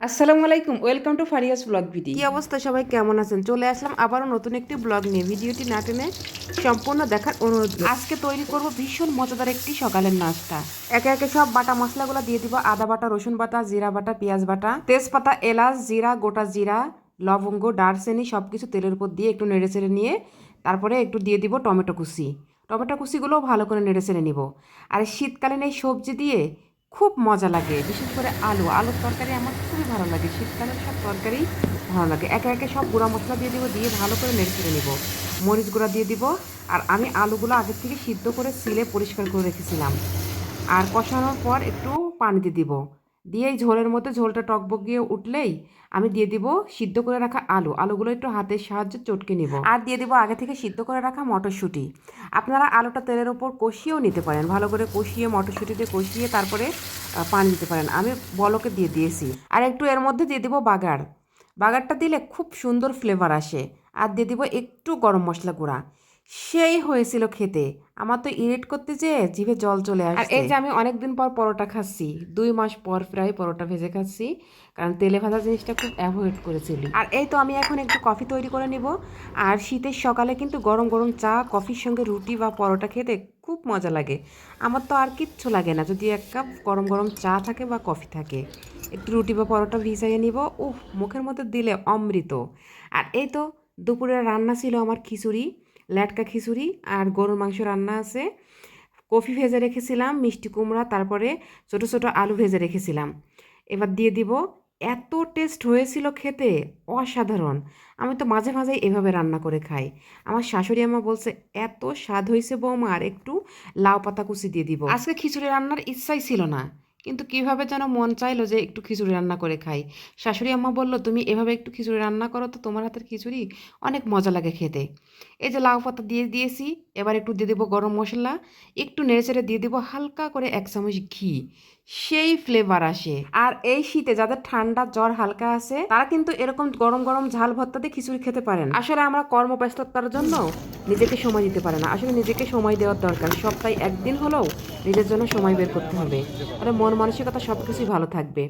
আসসালামু আলাইকুম, welcome to ফারিয়াস blog ভিডি। কি অবস্থা, সবাই কেমন আছেন? চলে আসলাম আবারও নতুন একটি ব্লগ নিয়ে। ভিডিওটি না টেনে সম্পূর্ণ দেখার অনুরোধ রইল। আজকে তৈরি করব ভীষণ মজাদার একটি সকালের নাস্তা। একে একে সব বাটা মশলাগুলো দিয়ে দিব। আদা বাটা, রসুন বাটা, জিরা বাটা, পেঁয়াজ বাটা, তেজপাতা, এলাচ, জিরা, গোটা জিরা, লবঙ্গ, দারচিনি সবকিছু তেলের উপর দিয়ে একটু নেড়ে চেড়ে নিয়ে তারপরে একটু দিয়ে দিব টমেটো কুচি। টমেটো কুচিগুলোও ভালো করে নেড়ে চেড়ে নিব। আর শীতকালীন এই সবজি দিয়ে খুব মজা লাগে, বিশেষ করে আলুর তরকারি আমার খুবই ভালো লাগে। শীতকালের সব তরকারি ভালো লাগে। একে একে সব গুঁড়া মশলা দিয়ে দিব, দিয়ে ভালো করে নেড়ে চেড়ে নিব। মরিচ গুঁড়া দিয়ে দিব। আর আমি আলুগুলো আগের থেকে সিদ্ধ করে সিলে পরিষ্কার করে রেখেছিলাম। আর কষানোর পর একটু পানি দিয়ে দিব। দিয়ে এই ঝোলের মধ্যে ঝোলটা টকবগিয়ে উঠলেই আমি দিয়ে দিব সিদ্ধ করে রাখা আলুগুলো একটু হাতের সাহায্যে চটকে নিব। আর দিয়ে দিব আগে থেকে সিদ্ধ করে রাখা মটরশুঁটি। আপনারা আলুটা তেলের ওপর কষিয়েও নিতে পারেন, ভালো করে কষিয়ে মটরশুঁটি দিয়ে কষিয়ে তারপরে পানি দিতে পারেন। আমি বলকে দিয়ে দিয়েছি। আর একটু এর মধ্যে দিয়ে দিব বাগারটা দিলে খুব সুন্দর ফ্লেভার আসে। আর দিয়ে দিব একটু গরম মশলা গুঁড়া। সেই হয়েছিল খেতে। আমার তো ইরিট করতে যেয়ে জিভে জল চলে আসছে। আর এই যে আমি অনেকদিন পর পরোটা খাচ্ছি, 2 মাস পর প্রায় পরোটা ভেজে খাচ্ছি, কারণ তেলে ভাজা জিনিসটা খুব অ্যাভয়েড করেছিলি। আর এই তো আমি এখন একটু কফি তৈরি করে নিব। আর শীতের সকালে কিন্তু গরম গরম চা, কফির সঙ্গে রুটি বা পরোটা খেতে খুব মজা লাগে। আমার তো আর কিচ্ছু লাগে না, যদি 1 কাপ গরম গরম চা থাকে বা কফি থাকে। একটু রুটি বা পরোটা ভিজাইয়ে নিব, মুখের মধ্যে দিলে অমৃত। আর এই তো দুপুরের রান্না ছিল আমার খিচুড়ি, ল্যাটকা খিচুড়ি, আর গরুর মাংস রান্না আছে। কফি ভেজে রেখেছিলাম, মিষ্টি কুমড়া, তারপরে ছোটো ছোটো আলু ভেজে রেখেছিলাম। এবার দিয়ে দিব। এত টেস্ট হয়েছিল খেতে, অসাধারণ। আমি তো মাঝে মাঝে এভাবে রান্না করে খাই। আমার শাশুড়ি আমা বলছে এত স্বাদ হয়েছে বৌমা, আর একটু লাউ পাতা কুচি দিয়ে দিব। আজকে খিচুড়ি রান্নার ইচ্ছাই ছিল না, কিন্তু কিভাবে যেন মন চাইলো যে একটু খিচুড়ি রান্না করে খাই। শাশুড়ি আম্মা বলল, তুমি এভাবে একটু খিচুড়ি রান্না করো তো, তোমার হাতের খিচুড়ি অনেক মজা লাগে খেতে। এই যে লাউ পাতা দিয়ে দিয়েছি। এবার একটু দিয়ে দেবো গরম মশলা, একটু নেড়েচেড়ে দিয়ে দেবো হালকা করে 1 চামচ ঘি। সেই ফ্লেভার আসে। আর এই শীতে যাদের ঠান্ডা জ্বর হালকা আছে, তারা কিন্তু এরকম গরম গরম ঝাল ভর্তা দিয়ে খিচুড়ি খেতে পারেন। আসলে আমরা কর্মব্যস্ততার জন্য নিজেকে সময় দিতে পারে না। আসলে নিজেকে সময় দেওয়ার দরকার, সপ্তাহে একদিন হলেও নিজের জন্য সময় বের করতে হবে। তাহলে মন মানসিকতা সব কিছুই ভালো থাকবে।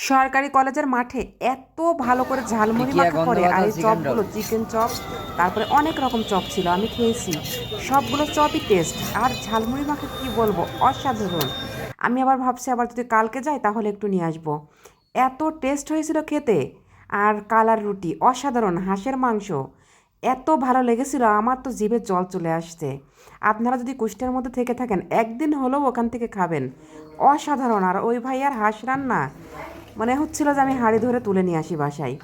সরকারি কলেজের মাঠে এত ভালো করে ঝালমুড়ি টিকিয়া মাখা গন্ধ করে, আর ভাজা এই চিকেন রোল। চপগুলো চিকেন চপ, তারপরে অনেক রকম চপ ছিল, আমি খেয়েছি। সবগুলো চপই টেস্ট। আর ঝালমুড়ি মাখা কি বলবো, অসাধারণ। আমি আবার ভাবছি আবার যদি কালকে যাই তাহলে একটু নিয়ে আসবো। এত টেস্ট হয়েছিল খেতে। আর কালার রুটি অসাধারণ, হাঁসের মাংস এত ভালো লেগেছিল, আমার তো জিভে জল চলে আসছে। আপনারা যদি কুষ্টিয়ার মধ্যে থেকে থাকেন, একদিন হলেও ওখান থেকে খাবেন। অসাধারণ। আর ওই ভাইয়ার হাঁস রান্না মনে হচ্ছিল যে আমি হাঁড়ি ধরে তুলে নিয়ে আসি বাসায়।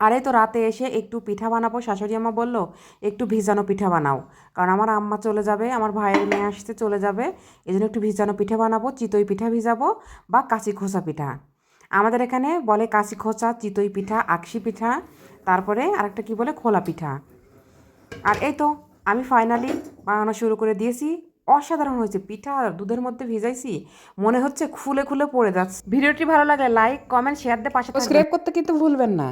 আর এই তো রাতে এসে একটু পিঠা বানাবো। শাশুড়ি আম্মা বলল একটু ভিজানো পিঠা বানাও, কারণ আমার আম্মা চলে যাবে, আমার ভাইয়ের মেয়ে আসতে চলে যাবে। এই জন্য একটু ভিজানো পিঠা বানাবো, চিতই পিঠা ভিজাবো বা কাশি খোসা পিঠা। আমাদের এখানে বলে কাশি খোসা, চিতই পিঠা, আকশি পিঠা, তারপরে আরেকটা কি বলে খোলা পিঠা। আর এই তো আমি ফাইনালি বানানো শুরু করে দিয়েছি। অসাধারণ হয়েছে। পিঠা দুধের মধ্যে ভিজাইছি, মনে হচ্ছে খুলে খুলে পড়ে যাচ্ছে। ভিডিওটি ভালো লাগলে লাইক, কমেন্ট, শেয়ার দিয়ে পাশে থাকবেন। সাবস্ক্রাইব করতে কিন্তু ভুলবেন না।